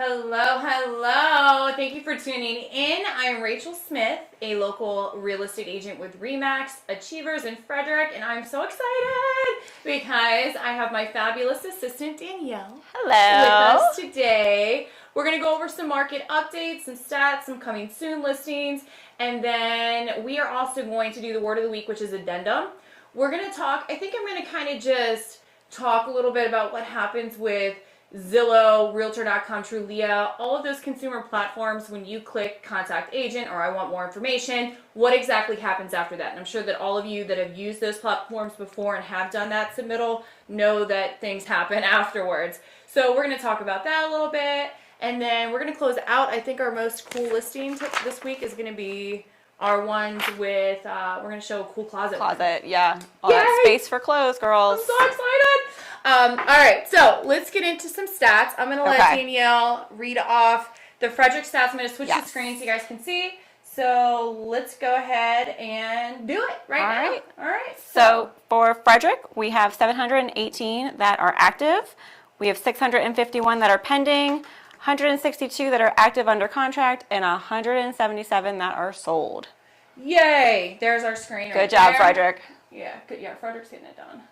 Hello, hello. Thank you for tuning in. I'm Rachel Smith, a local real estate agent with RE/MAX Achievers in Frederick, and I'm so excited because I have my fabulous assistant Danielle with us today. We're going to go over some market updates, some stats, some coming soon listings, and then we are also going to do the word of the week, which is addendum. We're going to talk, I think I'm going to kind of just talk a little bit about what happens with Zillow, Realtor.com, Trulia, all of those consumer platforms. When you click contact agent or I want more information, what exactly happens after that? And I'm sure that all of you that have used those platforms before and have done that submittal know that things happen afterwards. So we're going to talk about that a little bit. And then we're going to close out. I think our most cool listing this week is going to be our ones with, we're going to show a cool closet. Yeah. All that space for clothes, girls. I'm so excited. All right, so let's get into some stats. I'm going to let Danielle read off the Frederick stats. I'm going to switch the screen so you guys can see. So let's go ahead and do it now. All right. So for Frederick, we have 718 that are active. We have 651 that are pending, 162 that are active under contract, and 177 that are sold. Yay! There's our screen. Good job, Frederick. Yeah, good. Yeah, Frederick's getting it done.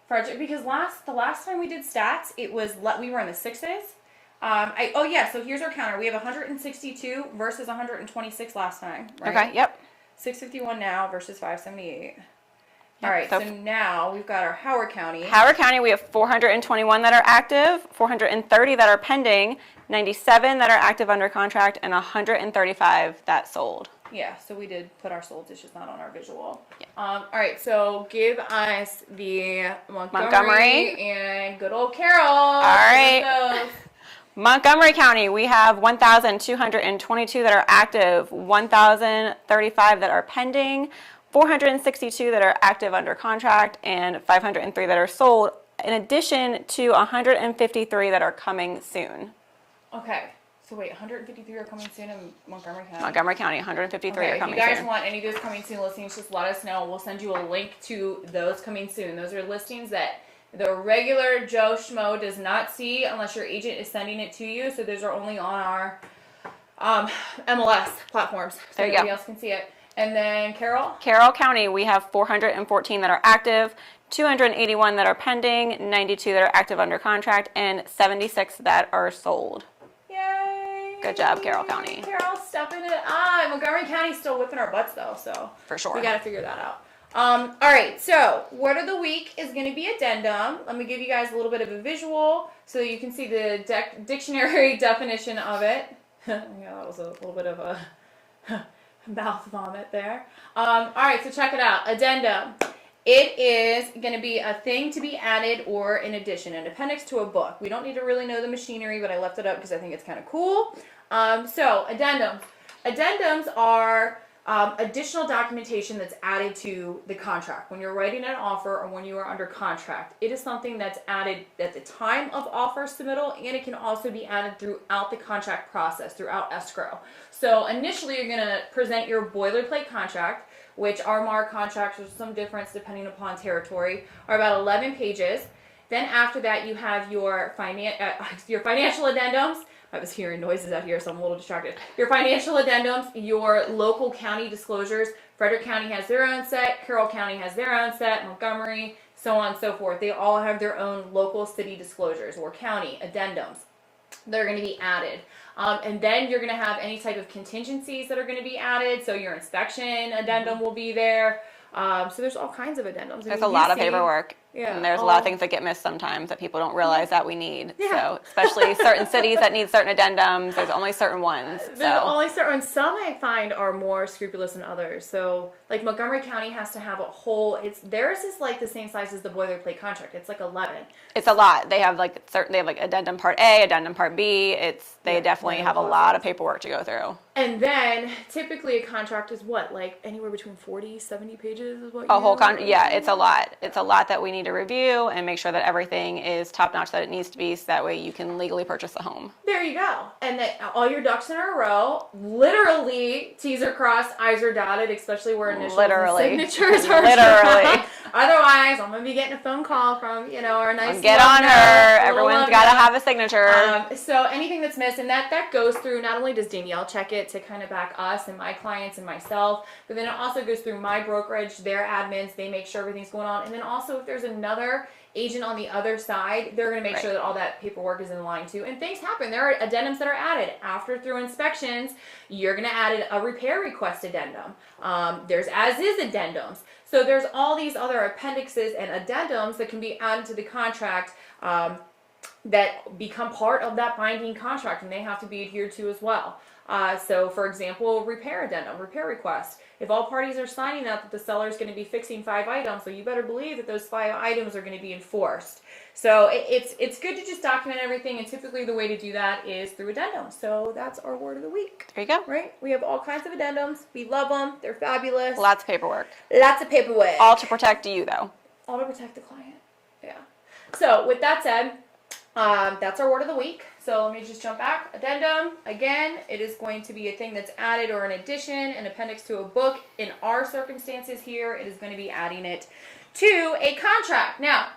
Frederick, because the last time we did stats, it was we were in the sixes. So here's our counter. We have 162 versus 126 last time. Right? Okay. Yep. 651 now versus 578. All right, so now we've got our Howard County. Howard County, we have 421 that are active, 430 that are pending, 97 that are active under contract, and 135 that sold. Yeah, so we did put our sold, it's just not on our visual. Yeah. All right, so give us the Montgomery and good old Carroll. All right. Montgomery County, we have 1,222 that are active, 1,035 that are pending, 462 that are active under contract, and 503 that are sold, in addition to 153 that are coming soon. Okay. So wait, 153 are coming soon in Montgomery County? Montgomery County, 153 are coming soon. If you guys want any of those coming soon listings, just let us know. We'll send you a link to those coming soon. Those are listings that the regular Joe Schmo does not see unless your agent is sending it to you. So those are only on our MLS platforms. So nobody else can see it. And then Carroll? Carroll County, we have 414 that are active, 281 that are pending, 92 that are active under contract, and 76 that are sold. Yay! Good job, Carroll County. Carroll stepping it up. Montgomery County's still whipping our butts though, so for sure. We got to figure that out. All right, so word of the week is going to be addendum. Let me give you guys a little bit of a visual so you can see the dictionary definition of it. Yeah, that was a little bit of a mouth vomit there. All right, so check it out. Addendum. It is going to be a thing to be added or in addition, an appendix to a book. We don't need to really know the machinery, but I left it up because I think it's kind of cool. So addendums. Addendums are additional documentation that's added to the contract. When you're writing an offer or when you are under contract, it is something that's added at the time of offer submittal, and it can also be added throughout the contract process, throughout escrow. So initially you're going to present your boilerplate contract, which our MAR contracts, with some difference depending upon territory, are about 11 pages. Then after that you have your financial addendums. I was hearing noises out here, so I'm a little distracted. Your financial addendums, your local county disclosures. Frederick County has their own set, Carroll County has their own set, Montgomery, so on and so forth. They all have their own local city disclosures or county addendums. They're going to be added. And then you're going to have any type of contingencies that are going to be added. So your inspection addendum will be there. So there's all kinds of addendums. There's a lot of paperwork. Yeah. And there's a lot of things that get missed sometimes that people don't realize that we need. Yeah. So especially certain cities that need certain addendums, there's only certain ones. There's only certain ones. Some I find are more scrupulous than others. So like Montgomery County has to have a whole, theirs is like the same size as the boilerplate contract. It's like 11. It's a lot. They have like addendum part A, addendum part B. They definitely have a lot of paperwork to go through. And then typically a contract is what, like anywhere between 40, 70 pages is what a whole contract. Yeah, it's a lot. It's a lot that we need to review and make sure that everything is top notch that it needs to be, so that way you can legally purchase a home. There you go. And that all your ducks in a row, literally T's are crossed, I's are dotted, especially where initials and signatures are. Literally. Otherwise, I'm going to be getting a phone call from, our nice Get on note, her. little Everyone's love got to note. have a signature. So anything that's missed, and that goes through, not only does Danielle check it to kind of back us and my clients and myself, but then it also goes through my brokerage, their admins, they make sure everything's going on. And then also if there's another agent on the other side, they're going to make sure that all that paperwork is in line too. And things happen. There are addendums that are added after through inspections. You're going to add a repair request addendum. There's as is addendums. So there's all these other appendixes and addendums that can be added to the contract that become part of that binding contract, and they have to be adhered to as well. So for example, repair addendum, repair request. If all parties are signing that the seller is going to be fixing 5 items, so you better believe that those 5 items are going to be enforced. So it's good to just document everything, and typically the way to do that is through addendums. So that's our word of the week. There you go. Right? We have all kinds of addendums. We love them. They're fabulous. Lots of paperwork. Lots of paperwork. All to protect you, though. All to protect the client. Yeah. So with that said, that's our word of the week. So let me just jump back. Addendum, again, it is going to be a thing that's added or an addition, an appendix to a book. In our circumstances here, it is going to be adding it to a contract. Now,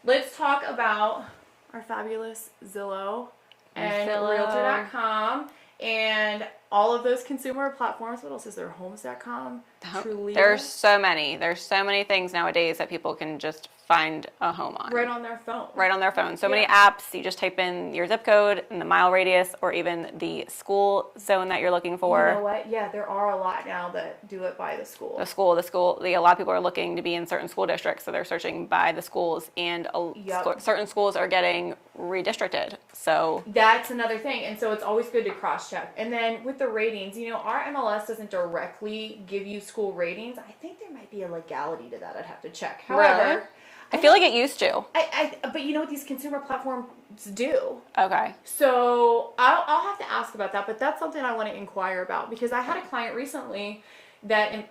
let's talk about our fabulous Zillow and Realtor.com and all of those consumer platforms. What else is there? Homes.com, Trulia. There's so many. There's so many things nowadays that people can just find a home on. Right on their phone. Right on their phone. So many apps. You just type in your zip code and the mile radius, or even the school zone that you're looking for. You know what? Yeah, there are a lot now that do it by the school. The school. A lot of people are looking to be in certain school districts, so they're searching by the schools, and certain schools are getting redistricted. So that's another thing, and so it's always good to cross-check. And then with the ratings, our MLS doesn't directly give you school ratings. I think there might be a legality to that. I'd have to check. However, really? I feel like it used to. But you know what these consumer platforms do? Okay. So I'll have to ask about that, but that's something I want to inquire about, because I had a client recently that,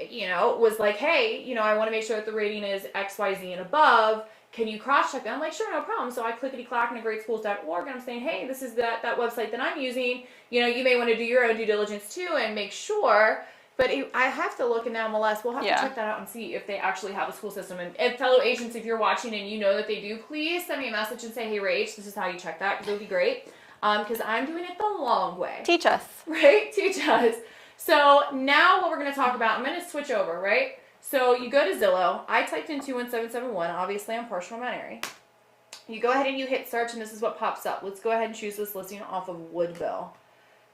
was like, hey, I want to make sure that the rating is XYZ and above. Can you cross-check that? I'm like, sure, no problem. So I clickety-clack into greatschools.org, and I'm saying, hey, this is that website that I'm using. You may want to do your own due diligence too and make sure. But I have to look in the MLS. We'll have to check that out and see if they actually have a school system. And fellow agents, if you're watching and you know that they do, please send me a message and say, hey, Rach, this is how you check that, because it would be great. Because I'm doing it the long way. Teach us. Right? Teach us. So now what we're going to talk about, I'm going to switch over, right? So you go to Zillow. I typed in 21771. Obviously, I'm partial to Mount Airy. You go ahead and you hit search, and this is what pops up. Let's go ahead and choose this listing off of Woodville.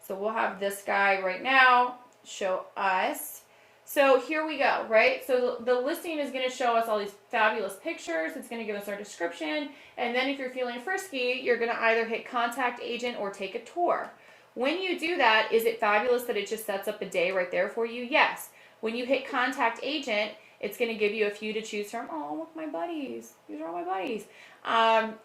So we'll have this guy right now show us. So here we go, right? So the listing is going to show us all these fabulous pictures. It's going to give us our description. And then if you're feeling frisky, you're going to either hit contact agent or take a tour. When you do that, is it fabulous that it just sets up a day right there for you? Yes. When you hit contact agent, it's going to give you a few to choose from. Oh, look, my buddies. These are all my buddies.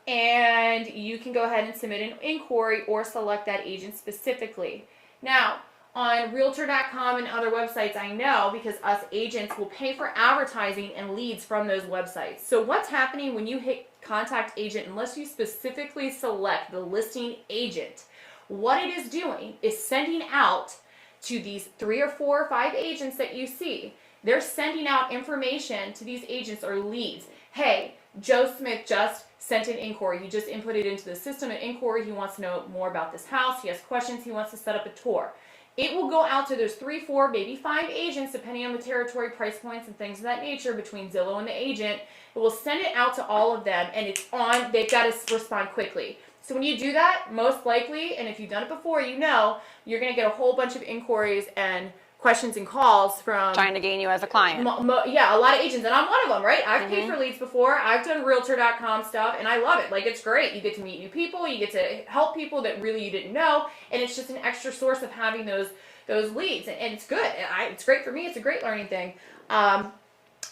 And you can go ahead and submit an inquiry or select that agent specifically. Now, on Realtor.com and other websites, I know, because us agents will pay for advertising and leads from those websites. So what's happening when you hit contact agent, unless you specifically select the listing agent, what it is doing is sending out to these 3 or 4 or 5 agents that you see. They're sending out information to these agents or leads. Hey, Joe Smith just sent an inquiry. He just inputted into the system an inquiry. He wants to know more about this house. He has questions. He wants to set up a tour. It will go out to those 3, 4, maybe 5 agents, depending on the territory, price points, and things of that nature between Zillow and the agent. It will send it out to all of them, and it's on. They've got to respond quickly. So when you do that, most likely, and if you've done it before, you're going to get a whole bunch of inquiries and questions and calls from trying to gain you as a client. Yeah, a lot of agents, and I'm one of them, right? I've paid for leads before. I've done Realtor.com stuff, and I love it. Like, it's great. You get to meet new people. You get to help people that really you didn't know, and it's just an extra source of having those leads, and it's good. It's great for me. It's a great learning thing.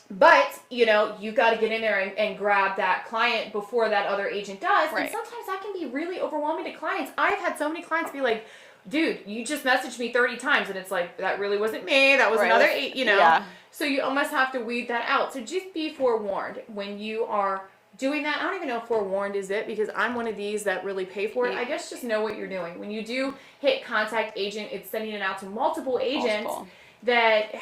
But, you got to get in there and grab that client before that other agent does. Right. And sometimes that can be really overwhelming to clients. I've had so many clients be like, dude, you just messaged me 30 times. And it's like, that really wasn't me. That was another, Yeah. So you almost have to weed that out. So just be forewarned when you are doing that. I don't even know if forewarned is it, because I'm one of these that really pay for it. I guess just know what you're doing. When you do hit contact agent, it's sending it out to multiple agents that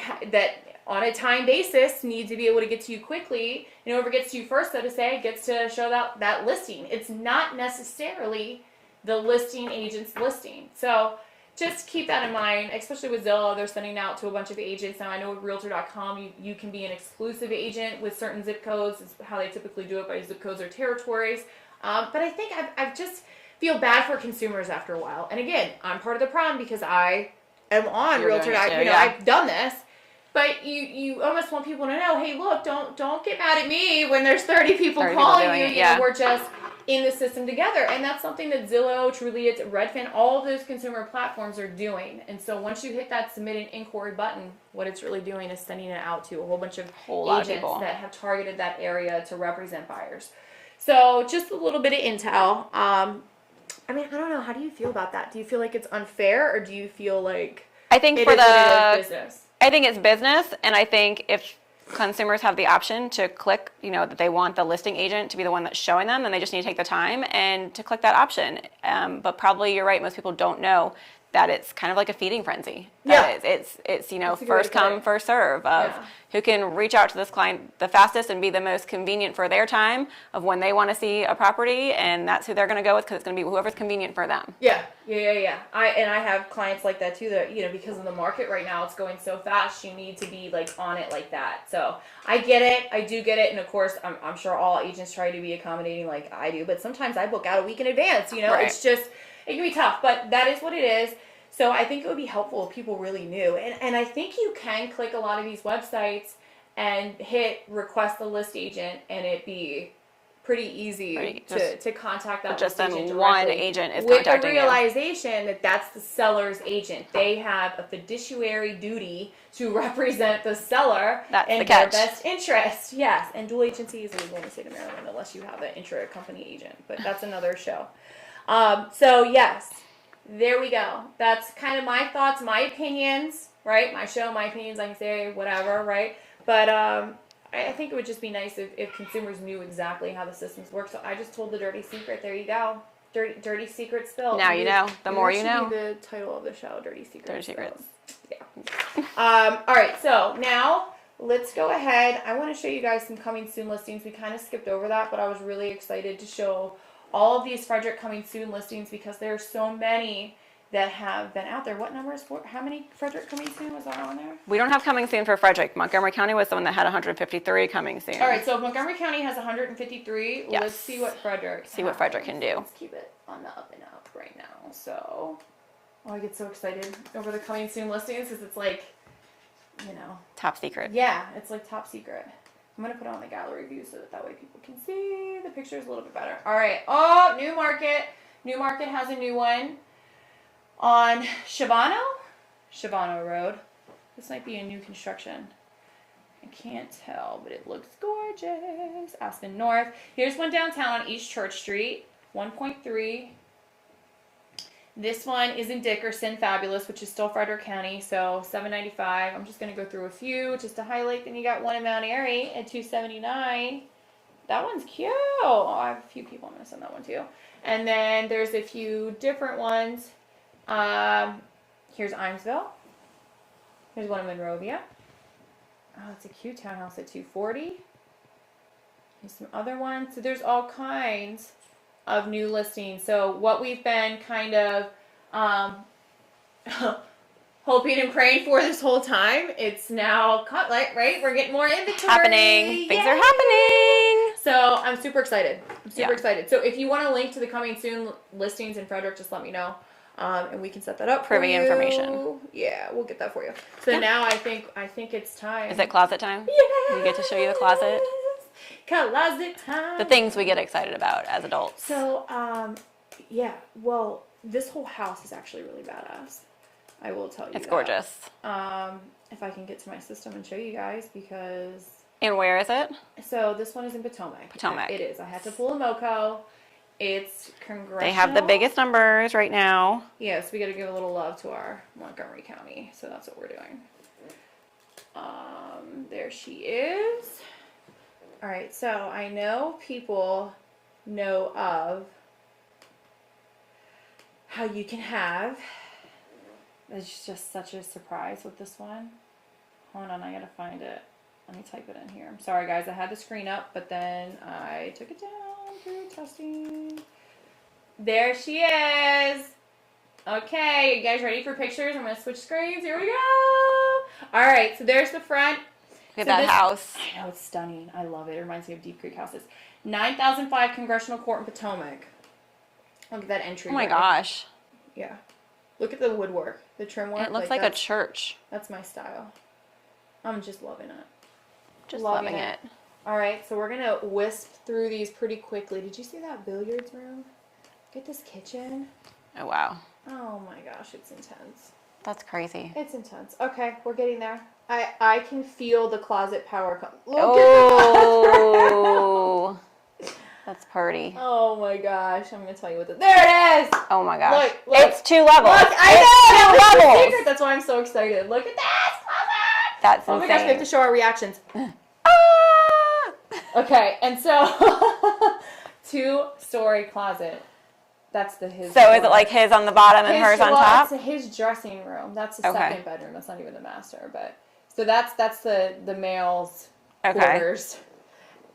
on a time basis need to be able to get to you quickly. And whoever gets to you first, so to say, gets to show that listing. It's not necessarily the listing agent's listing. So just keep that in mind, especially with Zillow. They're sending out to a bunch of agents. Now, I know with Realtor.com, you can be an exclusive agent with certain zip codes. It's how they typically do it, by zip codes or territories. But I think I've just feel bad for consumers after a while. And again, I'm part of the problem because I am on Realtor.com. I've done this. But you almost want people to know, hey, look, don't get mad at me when there's 30 people calling you. You know, we're just in the system together. And that's something that Zillow, Trulia, Redfin, all of those consumer platforms are doing. And so once you hit that submit an inquiry button, what it's really doing is sending it out to a whole bunch of agents that have targeted that area to represent buyers. So just a little bit of intel. I mean, I don't know. How do you feel about that? Do you feel like it's unfair, or do you feel like I think it is business? I think it's business, and I think if consumers have the option to click, that they want the listing agent to be the one that's showing them, then they just need to take the time and to click that option. But probably you're right. Most people don't know that it's kind of like a feeding frenzy. It's first come, first serve of who can reach out to this client the fastest and be the most convenient for their time of when they want to see a property, and that's who they're going to go with because it's going to be whoever's convenient for them. Yeah. I have clients like that too. That because of the market right now, it's going so fast. You need to be like on it like that. So I get it. I do get it, and of course, I'm sure all agents try to be accommodating like I do. But sometimes I book out a week in advance. It's just it can be tough. But that is what it is. So I think it would be helpful if people really knew. And I think you can click a lot of these websites and hit request a list agent, and it be pretty easy to contact that just list agent then directly. One agent is contacting you. With the realization that that's the seller's agent. They have a fiduciary duty to represent the seller and their best interest. Yes, and dual agency is illegal in the state of Maryland unless you have an intra-company agent. But that's another show. So yes. There we go. That's kind of my thoughts, my opinions, right? My show, my opinions, I can say whatever, right? But I think it would just be nice if consumers knew exactly how the systems work. So I just told the dirty secret. There you go. Dirty secret spilled. Now you know. The more you know. That should be the title of the show, Dirty Secrets. Dirty Secrets. Yeah. All right. So now let's go ahead. I want to show you guys some coming soon listings. We kind of skipped over that, but I was really excited to show all of these Frederick coming soon listings because there are so many that have been out there. What numbers? How many Frederick coming soon was on there? We don't have coming soon for Frederick. Montgomery County was the one that had 153 coming soon. All right, so if Montgomery County has 153, let's see what Frederick what Frederick can do. Let's keep it on the up and up right now. So, I get so excited over the coming soon listings because it's like, top secret. Yeah, it's like top secret. I'm going to put it on the gallery view so that way people can see the pictures a little bit better. All right. Oh, New Market. New Market has a new one on Shabano Road. This might be a new construction. I can't tell, but it looks gorgeous. Aspen North. Here's one downtown on East Church Street. 1.3. This one is in Dickerson, Fabulous, which is still Frederick County, so $795. I'm just going to go through a few just to highlight. Then you got one in Mount Airy at $279. That one's cute. Oh, I have a few people I'm going to send that one to. And then there's a few different ones. Here's Imesville. Here's one in Monrovia. Oh, it's a cute townhouse at $240. Here's some other ones. So there's all kinds of new listings. So what we've been kind of hoping and praying for this whole time, it's now cut, right? We're getting more inventory. Happening. Things are happening. So I'm super excited. Excited. So if you want a link to the coming soon listings in Frederick, just let me know. And we can set that up for you. Information. Yeah, we'll get that for you. So now I think it's time. Is it closet time? Yeah. We get to show you the closet. Closet time. The things we get excited about as adults. So, well, this whole house is actually really badass. I will tell you It's gorgeous. If I can get to my system and show you guys, because... And where is it? So, this one is in Potomac. Potomac. It is. I had to pull a MoCo. It's congressional. They have the biggest numbers right now. Yes, we got to give a little love to our Montgomery County. So, that's what we're doing. There she is. All right, so I know people know of how you can have, it's just such a surprise with this one, Hold on, I gotta find it. Let me type it in here. I'm sorry, guys. I had the screen up, but then I took it down through testing. There she is. Okay, you guys ready for pictures? I'm gonna switch screens. Here we go. All right, so there's the front. Look at that house. I know, it's stunning. I love it. It reminds me of Deep Creek houses. 9005 Congressional Court in Potomac. Look at that entry. Oh my gosh. Yeah. Look at the woodwork, the trim work. It looks like a church. That's my style. I'm just loving it. Just loving it. All right, so we're going to wisp through these pretty quickly. Did you see that billiards room? Get this kitchen. Oh, wow. Oh my gosh, it's intense. That's crazy. It's intense. Okay, we're getting there. I can feel the closet power come. Look Oh, that's pretty. Oh my gosh, I'm going to tell you what there it is. Oh my gosh. Look. It's 2 levels. Look, I know. It's 2 levels. Secret. That's why I'm so excited. Look at this closet. That's Oh my gosh, we have to show our reactions. Ah! Okay, and so 2-story closet. That's his. So is it like his on the bottom and hers on top? It's his dressing room. That's the Okay. second bedroom. That's not even the master, but so that's the male's Okay. quarters.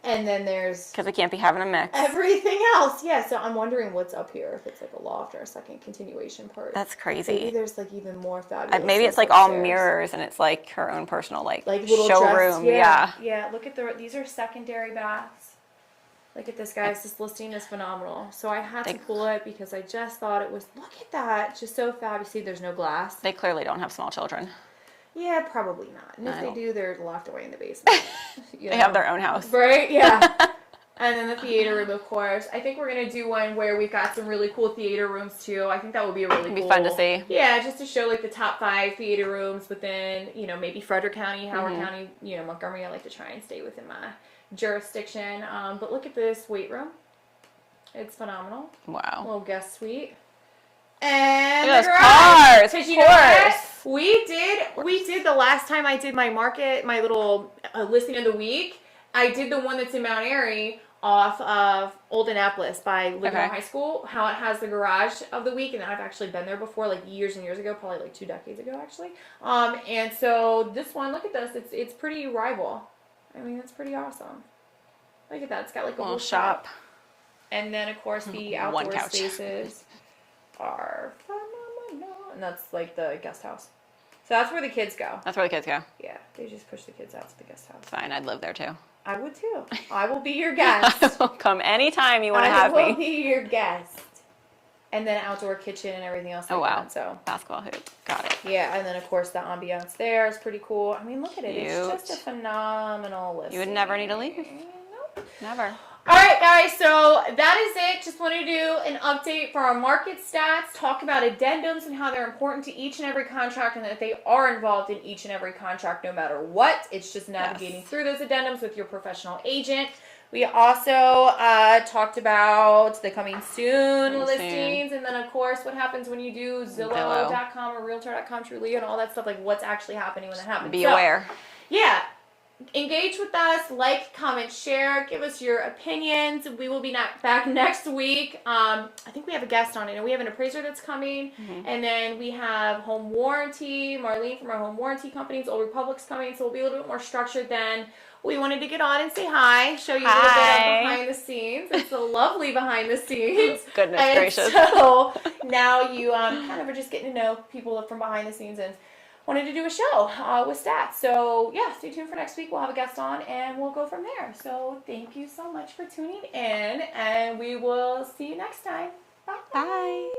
And then there's Because we can't be having a mix. everything else. Yeah, so I'm wondering what's up here, if it's like a loft or a second continuation part. That's Maybe crazy. there's like even more fabulous. Maybe it's like all mirrors and it's like her own personal like little showroom. dress, yeah. Look at these are secondary baths. Look at this, guys. This listing is phenomenal. So I had to pull it because I just thought it was, look at that. Just so fabulous. See, there's no glass. They clearly don't have small children. Yeah, probably not. And if I they don't. do, they're locked away in the basement. They have their own house. Right? Yeah. And then the theater room, of course. I think we're going to do one where we've got some really cool theater rooms, too. I think that would be really cool. It'd be fun to see. Yeah, just to show, like, the top 5 theater rooms within, maybe Frederick County, Howard Mm-hmm. County, Montgomery. I like to try and stay within my jurisdiction. But look at this weight room. It's phenomenal. Wow. Little guest suite. And Look at the those garage. cars, 'Cause of you know what? course. We did the last time I did my little listing of the week. I did the one that's in Mount Airy off of Old Annapolis by Livermore High School. How it has the garage of the week, and I've actually been there before, like years and years ago, probably like 2 decades ago, actually. And so this one, look at this. It's pretty rival. I mean, it's pretty awesome. Look at that. It's got like a Little little shop. And then, of course, the One outdoor couch. spaces are phenomenal. And that's like the guest house. So that's where the kids go. That's where the kids go. Yeah, they just push the kids out to the guest house. Fine, I'd live there too. I would too. I will be your guest. Come anytime you want to have I will me. be your guest. And then outdoor kitchen and everything else like Oh wow. that. So Basketball hoop. Got it. yeah, and then of course the ambiance there is pretty cool. I mean, look at it. Cute. It's just a phenomenal listing. You would never need to leave. Nope. Never. All right, guys, so that is it. Just wanted to do an update for our market stats, talk about addendums and how they're important to each and every contract and that they are involved in each and every contract no matter what. It's just navigating through those addendums with your professional agent. We also talked about the coming soon listings, and then, of course, what happens when you do Zillow.com or Realtor.com, Trulia, and all that stuff, like what's actually happening when that happens. Be aware. Yeah. Engage with us, like, comment, share, give us your opinions. We will be back next week. I think we have a guest on it, and we have an appraiser that's coming, and then we have home warranty. Marlene from our home warranty company, Old Republic's coming, so we'll be a little bit more structured then. We wanted to get on and say hi, show you a little bit of behind the scenes. It's a lovely behind the scenes. Goodness and gracious. So now you kind of are just getting to know people from behind the scenes and wanted to do a show with stats. So yeah, stay tuned for next week. We'll have a guest on and we'll go from there. So thank you so much for tuning in, and we will see you next time. Bye. Bye.